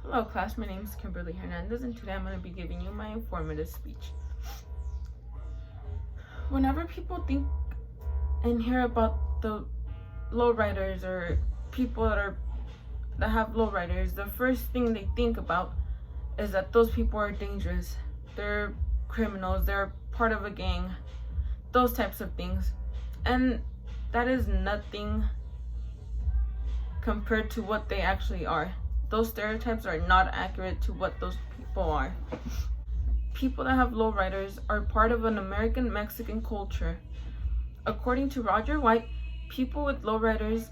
Hello class, my name is Kimberly Hernandez and today I'm going to be giving you my informative speech. Whenever people think and hear about the lowriders or people that have lowriders, the first thing they think about is that those people are dangerous. They're criminals, they're part of a gang, those types of things. And that is nothing compared to what they actually are. Those stereotypes are not accurate to what those people are. People that have lowriders are part of an American-Mexican culture. According to Roger White, people with lowriders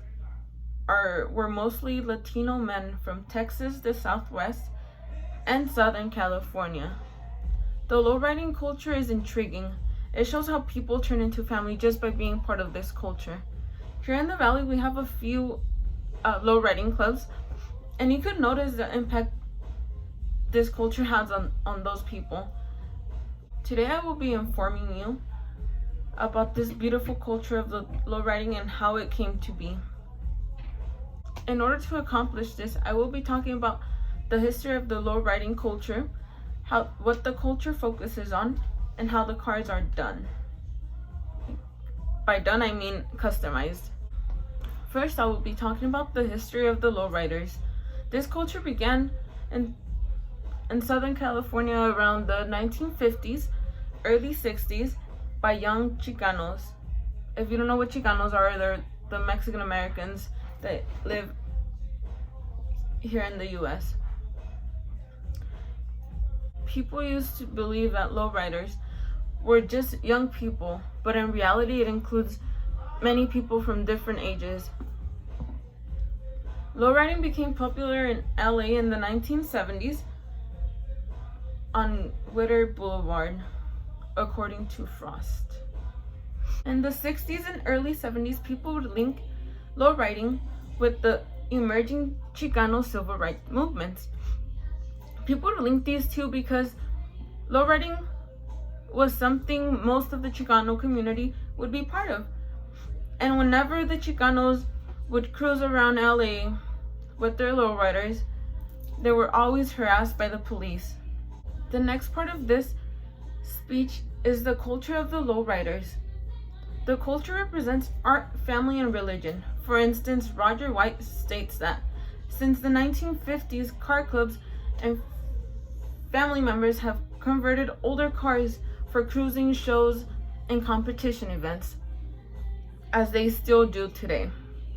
were mostly Latino men from Texas, the Southwest, and Southern California. The lowriding culture is intriguing. It shows how people turn into family just by being part of this culture. Here in the Valley, we have a few lowriding clubs, and you could notice the impact this culture has on those people. Today I will be informing you about this beautiful culture of the lowriding and how it came to be. In order to accomplish this, I will be talking about the history of the lowriding culture, what the culture focuses on, and how the cars are done. By done, I mean customized. First, I will be talking about the history of the lowriders. This culture began in Southern California around the 1950s, early 60s by young Chicanos. If you don't know what Chicanos are, they're the Mexican Americans that live here in the US. People used to believe that lowriders were just young people, but in reality it includes many people from different ages. Lowriding became popular in LA in the 1970s on Whittier Boulevard, according to Frost. In the 60s and early 70s, people would link lowriding with the emerging Chicano civil rights movements. People would link these two because lowriding was something most of the Chicano community would be part of. And whenever the Chicanos would cruise around LA with their lowriders, they were always harassed by the police. The next part of this speech is the culture of the lowriders. The culture represents art, family, and religion. For instance, Roger White states that since the 1950s, car clubs and family members have converted older cars for cruising shows and competition events, as they still do today.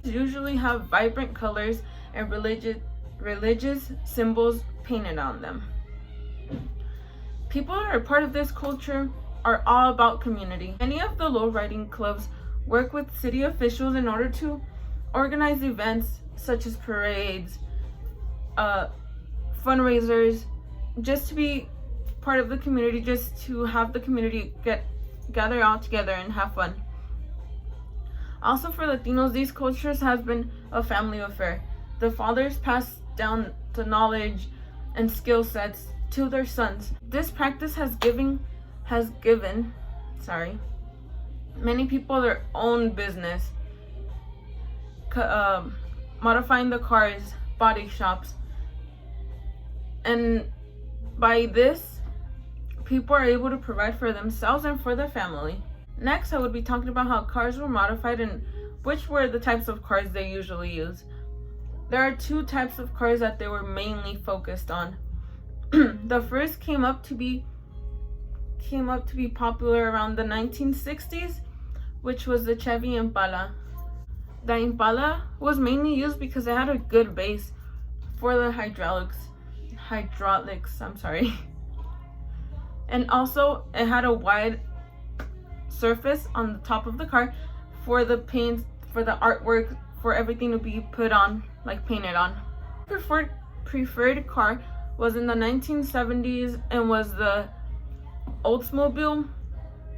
Usually have vibrant colors and religious symbols painted on them. People that are part of this culture are all about community. Many of the lowriding clubs work with city officials in order to organize events such as parades, fundraisers, just to be part of the community, just to have the community gather all together and have fun. Also for Latinos, these cultures has been a family affair. The fathers pass down the knowledge and skill sets to their sons. This practice has given many people their own business, modifying the cars, body shops, and by this, people are able to provide for themselves and for their family. Next, I would be talking about how cars were modified and which were the types of cars they usually use. There are two types of cars that they were mainly focused on. The first came up to be popular around the 1960s, which was the Chevy Impala. The Impala was mainly used because it had a good base for the hydraulics, and also it had a wide surface on the top of the car for the paint, for the artwork, for everything to be put on, like painted on. Preferred car was in the 1970s and was the Oldsmobile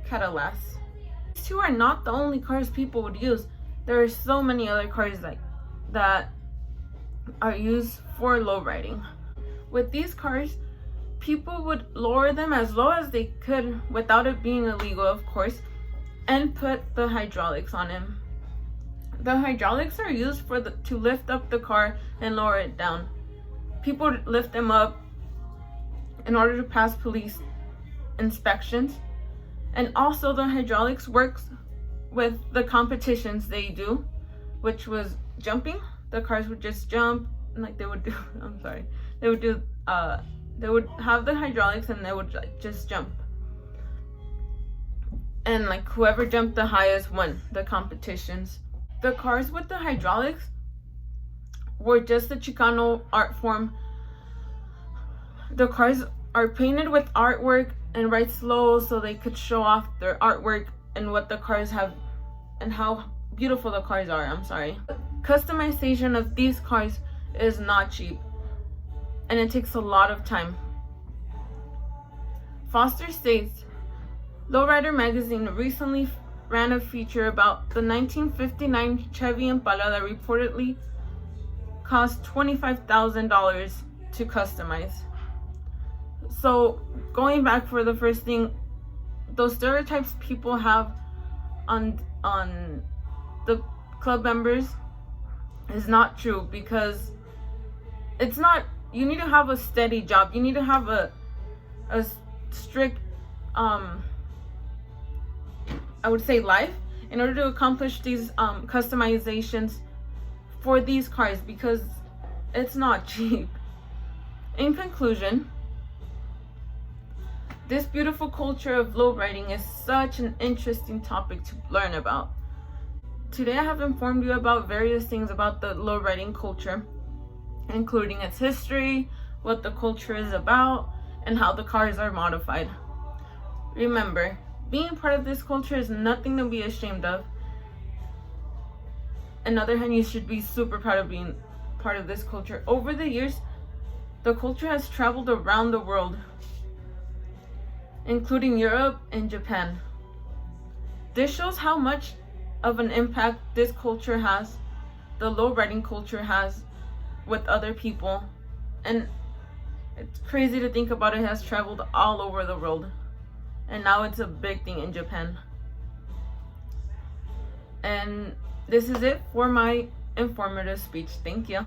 Cadillac. These two are not the only cars people would use. There are so many other cars that are used for lowriding. With these cars, people would lower them as low as they could without it being illegal, of course, and put the hydraulics on them. The hydraulics are used to lift up the car and lower it down. people would lift them up in order to pass police inspections. And also the hydraulics works with the competitions they do, which was jumping. The cars would just jump, and like they would do they would have the hydraulics and they would like just jump, and like whoever jumped the highest won the competitions. The cars with the hydraulics were just a Chicano art form. The cars are painted with artwork and ride slow so they could show off their artwork and what the cars have and how beautiful the cars are. Customization of these cars is not cheap, and it takes a lot of time. Foster states, Lowrider magazine recently ran a feature about the 1959 Chevy Impala that reportedly cost $25,000 to customize. So going back for the first thing, those stereotypes people have on the club members is not true, because it's not. You need to have a steady job. You need to have a strict I would say life in order to accomplish these customizations for these cars, because it's not cheap. In conclusion, this beautiful culture of lowriding is such an interesting topic to learn about. Today I have informed you about various things about the lowriding culture, including its history, what the culture is about, and how the cars are modified. Remember, being part of this culture is nothing to be ashamed of. On the other hand, you should be super proud of being part of this culture. Over the years, the culture has traveled around the world, including Europe and Japan. This shows how much of an impact this culture has, the lowriding culture has, with other people. And it's crazy to think about, it has traveled all over the world. And now it's a big thing in Japan. And this is it for my informative speech. Thank you.